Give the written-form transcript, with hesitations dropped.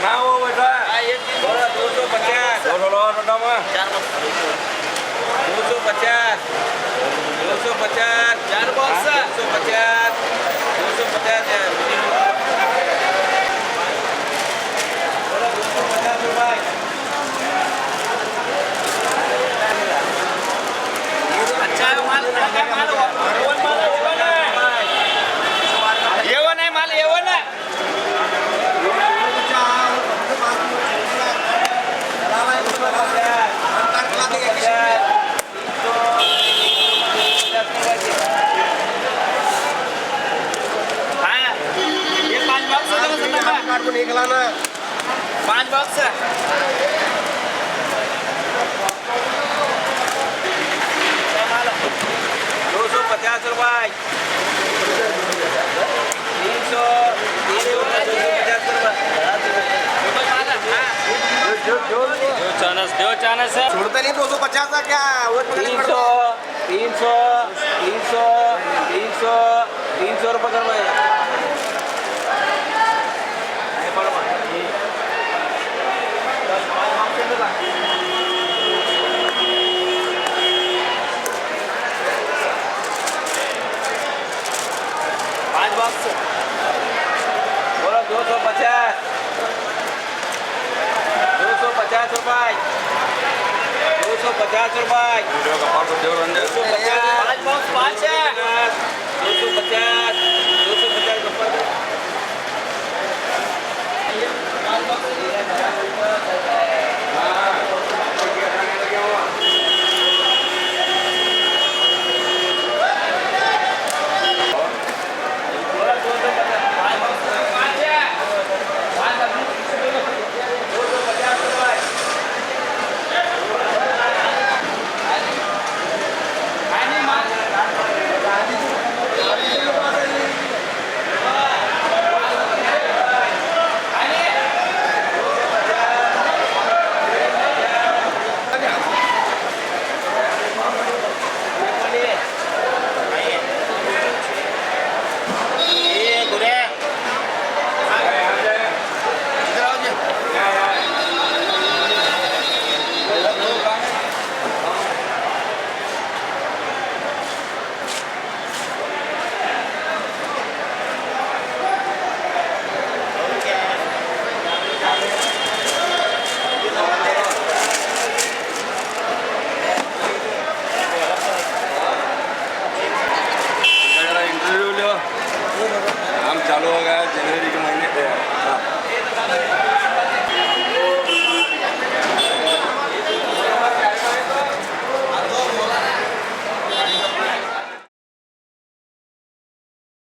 बनाओ बेटा एक 250 200 लो नोटा में 250 250 4 बॉक्स 250 अच्छा माल येवन आहे माल येवन आहे निकला ना 5 बॉक्स 250 रुपये 300 देव चानस है छोड़ते नहीं 250 का क्या 300 रुपये कर भाई बोलो 250 रुपये 250 रुपये वीडियो का पास देव रंजन 250 5 है 250